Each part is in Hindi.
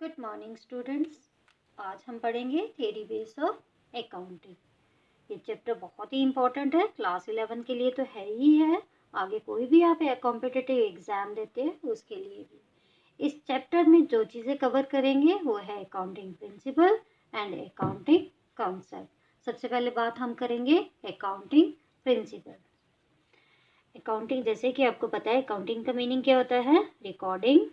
Good morning students. आज हम पढ़ेंगे थ्योरी बेस ऑफ अकाउंटिंग। ये चैप्टर बहुत ही इम्पोर्टेंट है, क्लास 11 के लिए तो है ही है, आगे कोई भी आप कॉम्पिटिटिव एग्जाम देते हैं उसके लिए भी। इस चैप्टर में जो चीज़ें कवर करेंगे वो है accounting principle and accounting concept. सबसे पहले बात हम करेंगे अकाउंटिंग प्रिंसिपल। अकाउंटिंग, जैसे कि आपको पता है अकाउंटिंग का मीनिंग क्या होता है, रिकॉर्डिंग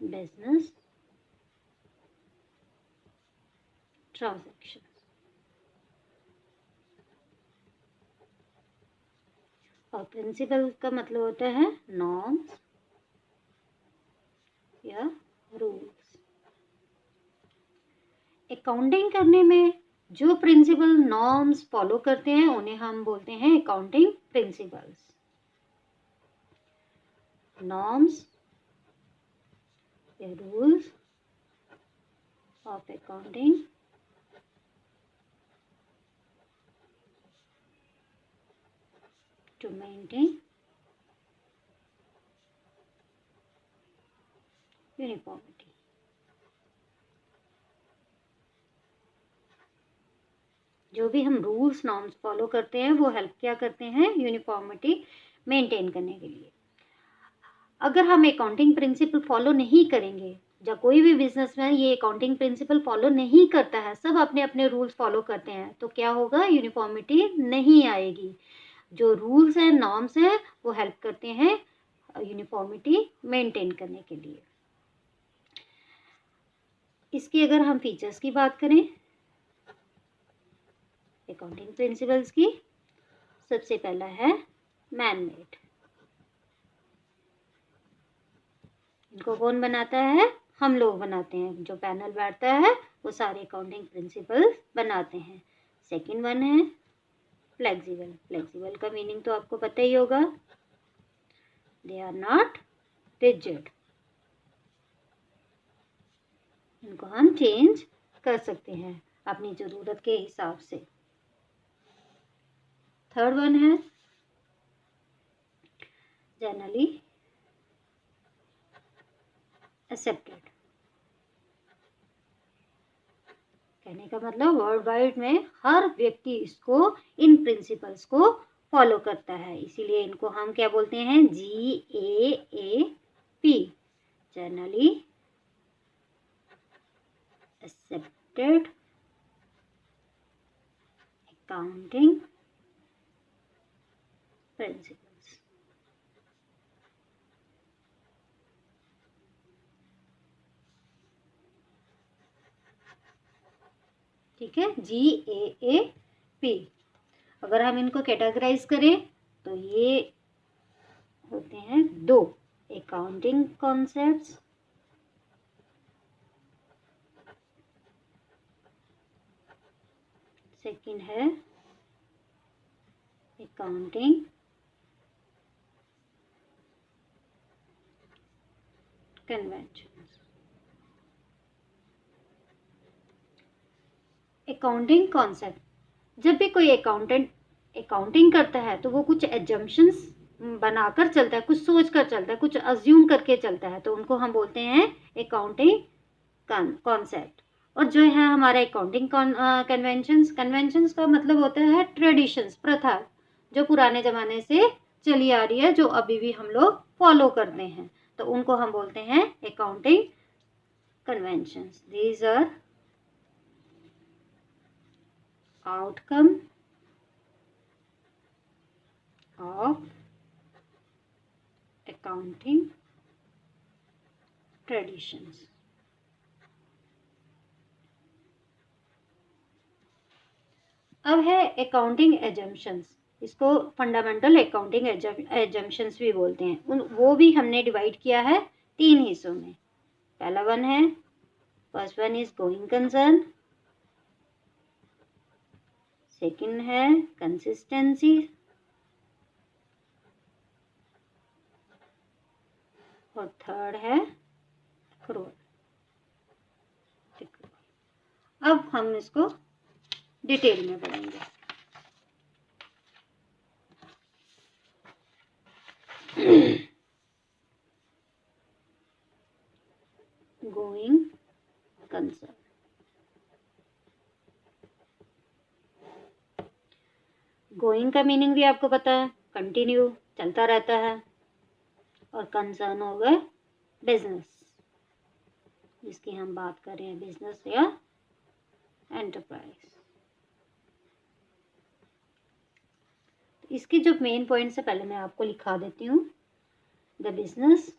बिजनेस ट्रांजैक्शन। और प्रिंसिपल का मतलब होता है नॉर्म्स या रूल्स। अकाउंटिंग करने में जो प्रिंसिपल नॉर्म्स फॉलो करते हैं उन्हें हम बोलते हैं अकाउंटिंग प्रिंसिपल्स। नॉर्म्स या rules of accounting to maintain uniformity। जो भी हम रूल्स नॉर्म्स फॉलो करते हैं वो हेल्प क्या करते हैं, यूनिफॉर्मिटी मेंटेन करने के लिए। अगर हम अकाउंटिंग प्रिंसिपल फॉलो नहीं करेंगे, जब कोई भी बिजनेसमैन ये अकाउंटिंग प्रिंसिपल फॉलो नहीं करता है, सब अपने अपने रूल्स फॉलो करते हैं, तो क्या होगा, यूनिफॉर्मिटी नहीं आएगी। जो रूल्स हैं नॉर्म्स हैं वो हेल्प करते हैं यूनिफॉर्मिटी मेंटेन करने के लिए। इसकी अगर हम फीचर्स की बात करें अकाउंटिंग प्रिंसिपल्स की, सबसे पहला है मैन मेड। इनको कौन बनाता है, हम लोग बनाते हैं, जो पैनल बैठता है वो सारे अकाउंटिंग प्रिंसिपल्स बनाते हैं। सेकंड वन है फ्लेक्सिबल। फ्लेक्सिबल का मीनिंग तो आपको पता ही होगा, दे आर नॉट रिजिड। इनको हम चेंज कर सकते हैं अपनी ज़रूरत के हिसाब से। थर्ड वन है जनरली एक्सेप्टेड। कहने का मतलब वर्ल्ड वाइड में हर व्यक्ति इसको, इन प्रिंसिपल्स को फॉलो करता है, इसीलिए इनको हम क्या बोलते हैं, GAAP, generally accepted accounting principles. ठीक है, GAAP। अगर हम इनको कैटेगराइज करें तो ये होते हैं दो अकाउंटिंग कॉन्सेप्ट्स, सेकंड है अकाउंटिंग कन्वेंशन। अकाउंटिंग कॉन्सेप्ट, जब भी कोई अकाउंटेंट अकाउंटिंग करता है तो वो कुछ एजम्पशंस बनाकर चलता है, कुछ सोच कर चलता है, कुछ अज्यूम करके चलता है, तो उनको हम बोलते हैं अकाउंटिंग कॉन्सेप्ट। और जो है हमारा अकाउंटिंग कन्वेंशंस, कन्वेंशंस का मतलब होता है ट्रेडिशंस, प्रथा, जो पुराने ज़माने से चली आ रही है, जो अभी भी हम लोग फॉलो करते हैं, तो उनको हम बोलते हैं accounting conventions. These are outcome of accounting traditions। अब है अकाउंटिंग एजम्पशंस, इसको फंडामेंटल अकाउंटिंग एजम्पशंस भी बोलते हैं। वो भी हमने डिवाइड किया है 3 हिस्सों में। पहला वन है, first one is going concern, second है कंसिस्टेंसी, और थर्ड है एक्रूअल। अब हम इसको डिटेल में पढ़ेंगे। Going concern. गोइंग का मीनिंग भी आपको पता है, कंटिन्यू, चलता रहता है, और कंसर्न हो गए बिजनेस, जिसकी हम बात कर रहे हैं, बिजनेस या एंटरप्राइज। इसके जो मेन पॉइंट्स है पहले मैं आपको लिखा देती हूँ। The business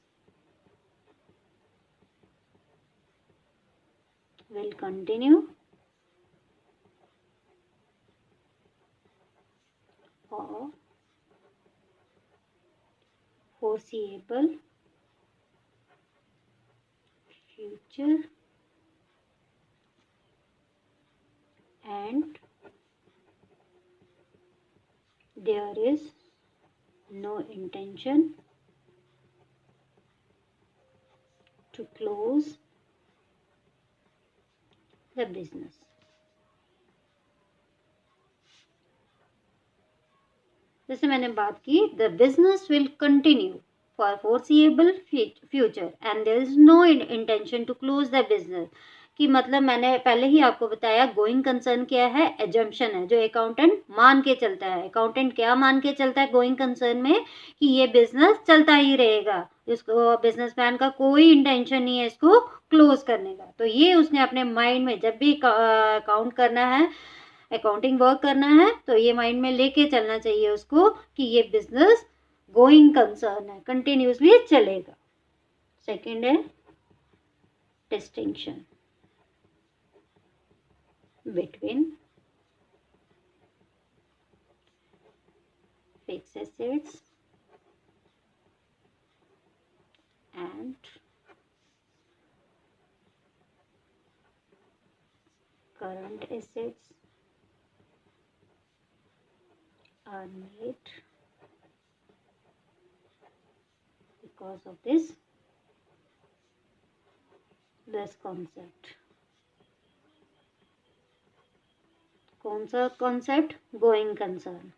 will continue for foreseeable future and there is no intention to close the business। जैसे मैंने बात की, the business will continue for foreseeable future and there is no intention to close the business, कि मतलब मैंने पहले ही आपको बताया गोइंग कंसर्न क्या है, एजम्पशन है जो अकाउंटेंट मान के चलता है। अकाउंटेंट क्या मान के चलता है गोइंग कंसर्न में, कि ये बिजनेस चलता ही रहेगा, इसको बिजनेसमैन का कोई इंटेंशन नहीं है इसको क्लोज करने का। तो ये उसने अपने माइंड में जब भी अकाउंट करना है, अकाउंटिंग वर्क करना है, तो ये माइंड में लेके चलना चाहिए उसको कि ये बिजनेस गोइंग कंसर्न है, कंटिन्यूसली चलेगा। सेकंड है distinction between fixed assets and current assets are made because of this concept। कौन सा concept? Going concern.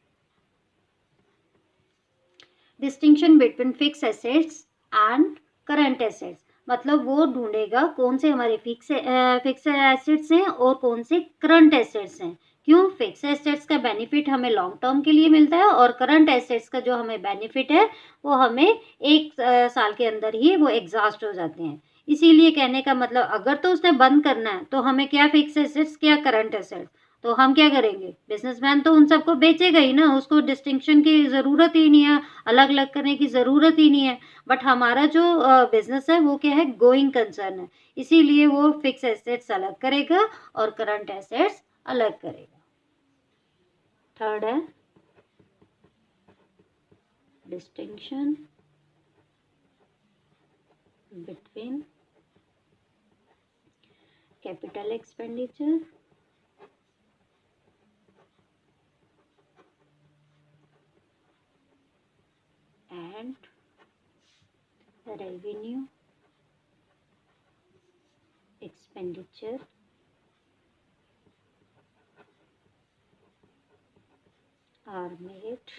Distinction between fix assets and current assets, मतलब वो ढूंढेगा कौन से हमारे फिक्स एसेट्स हैं और कौन से करंट एसेट्स हैं। क्यों? फिक्स एसेट्स का बेनिफिट हमें लॉन्ग टर्म के लिए मिलता है और करंट एसेट्स का जो हमें बेनिफिट है वो हमें एक साल के अंदर ही वो एग्जॉस्ट हो जाते हैं। इसीलिए कहने का मतलब, अगर तो उसने बंद करना है तो हमें क्या फिक्स एसेट्स क्या करंट एसेट्स, तो हम क्या करेंगे, बिजनेसमैन तो उन सबको बेचेगा ही ना, उसको डिस्टिंक्शन की ज़रूरत ही नहीं है, अलग अलग करने की ज़रूरत ही नहीं है। बट हमारा जो बिजनेस है वो क्या है, गोइंग कंसर्न है, इसीलिए वो फिक्स एसेट्स अलग करेगा और करंट एसेट्स अलग करेगा। थर्ड है distinction between capital expenditure and revenue expenditure are made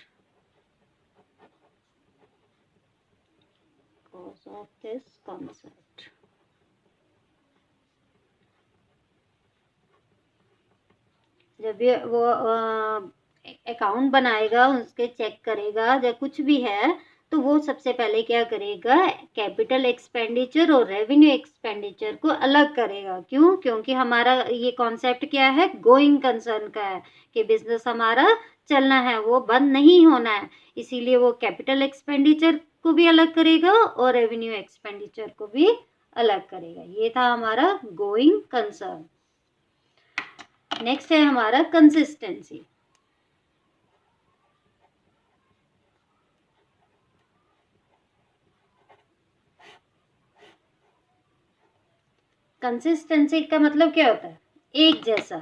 because of this concept। जब ये वो अकाउंट बनाएगा, उसके चेक करेगा या कुछ भी है, तो वो सबसे पहले क्या करेगा, कैपिटल एक्सपेंडिचर और रेवेन्यू एक्सपेंडिचर को अलग करेगा। क्यों? क्योंकि हमारा ये कॉन्सेप्ट क्या है, गोइंग कंसर्न का है, कि बिजनेस हमारा चलना है, वो बंद नहीं होना है, इसीलिए वो कैपिटल एक्सपेंडिचर को भी अलग करेगा और रेवेन्यू एक्सपेंडिचर को भी अलग करेगा। ये था हमारा गोइंग कंसर्न। नेक्स्ट है हमारा कंसिस्टेंसी। कंसिस्टेंसी का मतलब क्या होता है, एक जैसा।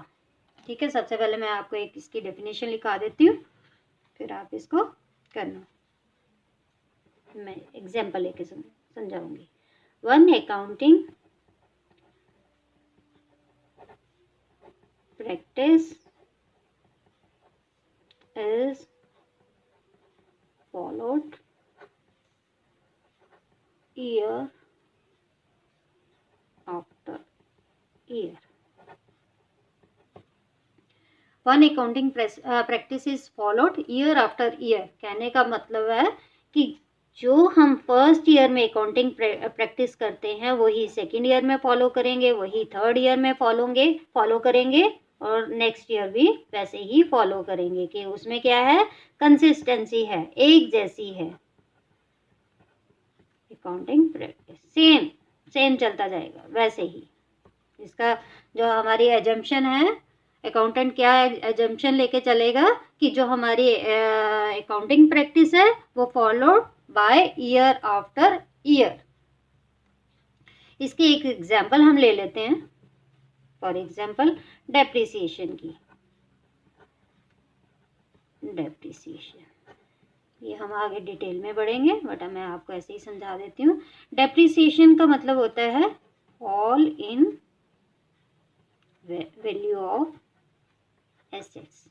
ठीक है, सबसे पहले मैं आपको एक इसकी डेफिनेशन लिखा देती हूँ, फिर आप इसको करना, मैं एग्जाम्पल लेके समझाऊंगी। One accounting practice is followed year after year. One accounting practice is followed year after year. कहने का मतलब है कि जो हम फर्स्ट ईयर में अकाउंटिंग प्रैक्टिस करते हैं वही सेकंड ईयर में फॉलो करेंगे, वही थर्ड ईयर में फॉलो करेंगे और नेक्स्ट ईयर भी वैसे ही फॉलो करेंगे कि उसमें क्या है, कंसिस्टेंसी है, एक जैसी है। अकाउंटिंग प्रैक्टिस सेम चलता जाएगा वैसे ही। इसका जो हमारी एजम्पशन है, अकाउंटेंट क्या एजम्पशन लेके चलेगा कि जो हमारी अकाउंटिंग प्रैक्टिस है वो followed by year after year. इसकी एक एग्जांपल हम ले लेते हैं। फॉर एग्जांपल डेप्रिसिएशन की। डेप्रिसिएशन ये हम आगे डिटेल में बढ़ेंगे, बट मैं आपको ऐसे ही समझा देती हूँ। डेप्रिसिएशन का मतलब होता है fall in value of assets.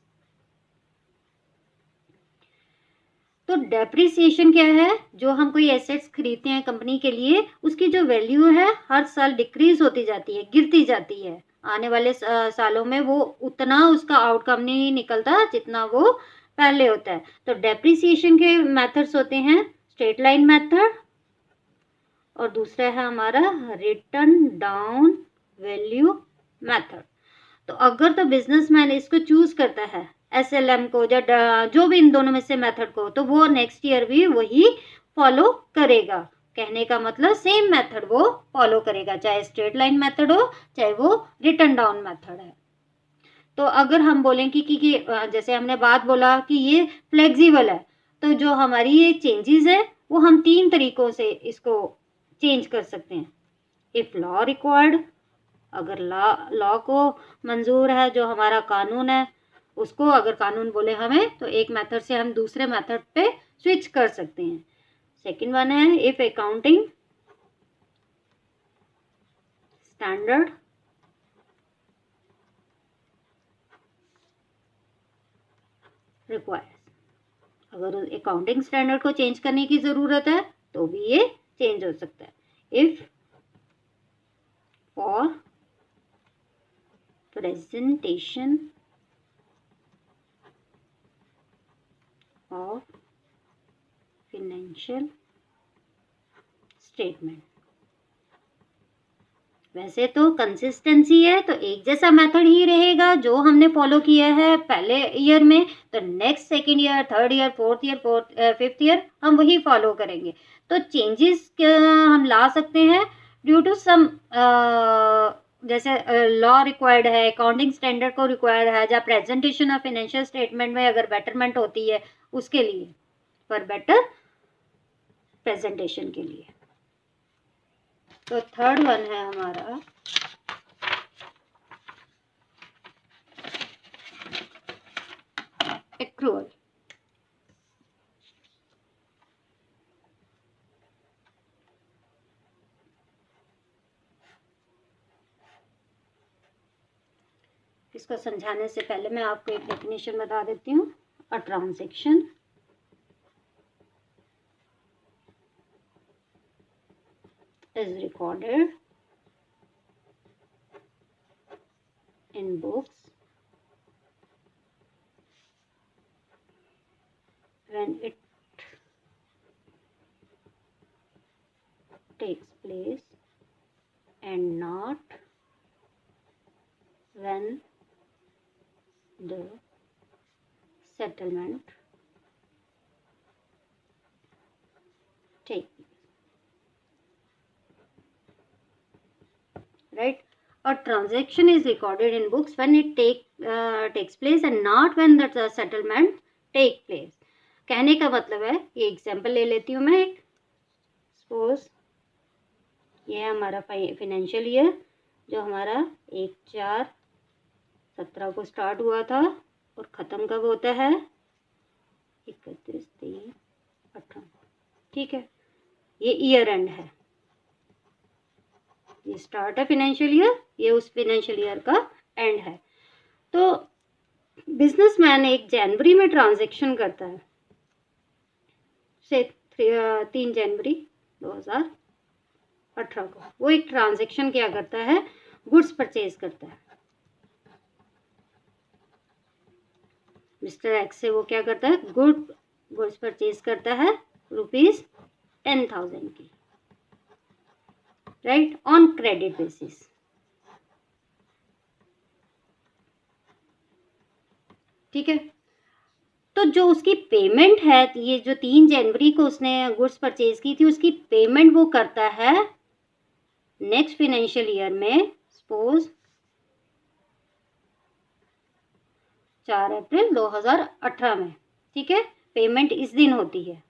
तो डेप्रिसिएशन क्या है, जो हम कोई एसेट्स खरीदते हैं कंपनी के लिए, उसकी जो वैल्यू है हर साल डिक्रीज होती जाती है, गिरती जाती है। आने वाले सालों में वो उतना उसका आउटकम नहीं निकलता जितना वो पहले होता है। तो डेप्रिसिएशन के मेथड्स होते हैं स्ट्रेट लाइन मेथड और दूसरा है हमारा रिटर्न डाउन वैल्यू मेथड। तो अगर तो बिजनेसमैन इसको चूज करता है SLM को या जो भी इन दोनों में से मेथड को, तो वो नेक्स्ट ईयर भी वही फॉलो करेगा। कहने का मतलब सेम मेथड वो फॉलो करेगा, चाहे स्ट्रेट लाइन मेथड हो चाहे वो रिटर्न डाउन मेथड है। तो अगर हम बोलें कि जैसे हमने बात बोला कि ये फ्लेक्सिबल है, तो जो हमारी ये चेंजेस है वो हम 3 तरीकों से इसको चेंज कर सकते हैं। इफ लॉ रिक्वायर्ड, अगर लॉ को मंजूर है, जो हमारा कानून है उसको अगर कानून बोले हमें, तो एक मेथड से हम दूसरे मेथड पे स्विच कर सकते हैं। सेकंड वन है इफ अकाउंटिंग स्टैंडर्ड रिक्वायर्स। अगर अकाउंटिंग स्टैंडर्ड को चेंज करने की ज़रूरत है तो भी ये चेंज हो सकता है। If for presentation of financial statement. वैसे तो कंसिस्टेंसी है तो एक जैसा मेथड ही रहेगा जो हमने फॉलो किया है पहले ईयर में, तो next second year, third year, fourth year, fifth year हम वही फॉलो करेंगे। तो चेंजेस हम ला सकते हैं ड्यू टू सम, जैसे लॉ रिक्वायर्ड है, अकाउंटिंग स्टैंडर्ड को रिक्वायर्ड है, या प्रेजेंटेशन ऑफ फाइनेंशियल स्टेटमेंट में अगर बेटरमेंट होती है उसके लिए, फॉर बेटर प्रेजेंटेशन के लिए। तो थर्ड वन है हमारा एक्रूअल। इसको समझाने से पहले मैं आपको एक डेफिनेशन बता देती हूँ। A transaction is recorded in books when it takes place and not when the settlement takes place. Right? A transaction is recorded in books when it takes place and not when the settlement take place. कहने का मतलब है, ये एग्जाम्पल ले लेती हूँ मैं एक। सपोज ये है हमारा फाइनेंशियल ईयर जो हमारा 1/4/17 को स्टार्ट हुआ था और ख़त्म कब होता है 31/3/18। ठीक है, ये ईयर एंड है, ये स्टार्ट है फाइनेंशियल ईयर, ये उस फाइनेंशियल ईयर का एंड है। तो बिजनेसमैन 1 जनवरी में ट्रांजैक्शन करता है, से 3 जनवरी 2023 18 को वो एक ट्रांजैक्शन क्या करता है, गुड्स परचेज करता है। मिस्टर एक्स से वो क्या करता है, गुड्स परचेज करता है ₹10,000 की, राइट, ऑन क्रेडिट बेसिस। ठीक है, तो जो उसकी पेमेंट है, ये जो 3 जनवरी को उसने गुड्स परचेज की थी, उसकी पेमेंट वो करता है नेक्स्ट फाइनेंशियल ईयर में, सपोज 4 अप्रैल 2018 में। ठीक है, पेमेंट इस दिन होती है।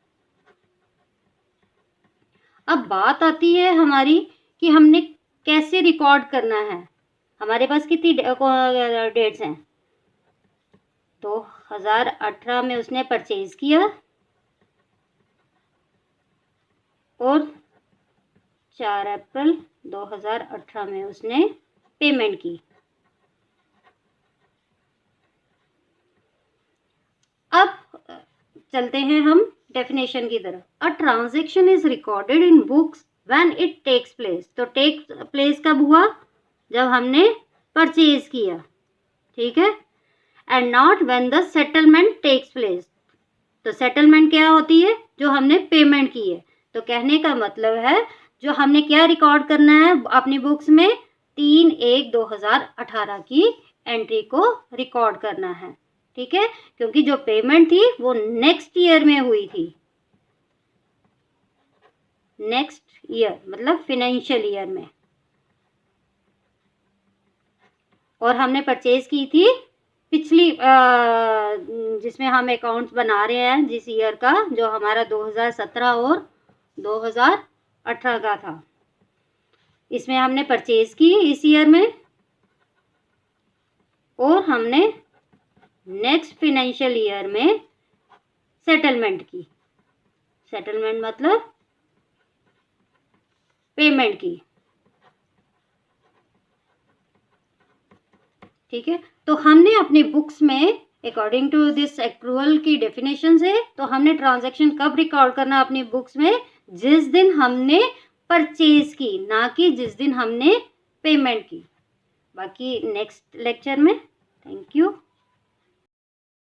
अब बात आती है हमारी कि हमने कैसे रिकॉर्ड करना है। हमारे पास कितनी डेट्स हैं, 2018 में उसने परचेज किया और 4 अप्रैल 2018 में उसने पेमेंट की। अब चलते हैं हम डेफिनेशन की तरफ। A transaction is recorded in books when it takes place. तो टेक प्लेस कब हुआ, जब हमने परचेज किया, ठीक है, and not when the settlement takes place. तो सेटलमेंट क्या होती है, जो हमने पेमेंट की है। तो कहने का मतलब है जो हमने क्या रिकॉर्ड करना है अपनी बुक्स में, 3/1/2018 की एंट्री को रिकॉर्ड करना है। ठीक है, क्योंकि जो पेमेंट थी वो नेक्स्ट ईयर में हुई थी, नेक्स्ट ईयर मतलब फाइनेंशियल ईयर में, और हमने परचेज की थी पिछली जिसमें हम अकाउंट्स बना रहे हैं जिस ईयर का, जो हमारा 2017 और 2018 का था, इसमें हमने परचेज की इस ईयर में, और हमने नेक्स्ट फाइनेंशियल ईयर में सेटलमेंट की। सेटलमेंट मतलब पेमेंट की। ठीक है, तो हमने अपनी बुक्स में अकॉर्डिंग टू दिस एक्रूअल की डेफिनेशन से, तो हमने ट्रांजैक्शन कब रिकॉर्ड करना अपनी बुक्स में, जिस दिन हमने परचेज की, ना कि जिस दिन हमने पेमेंट की। बाकी नेक्स्ट लेक्चर में। Thank you.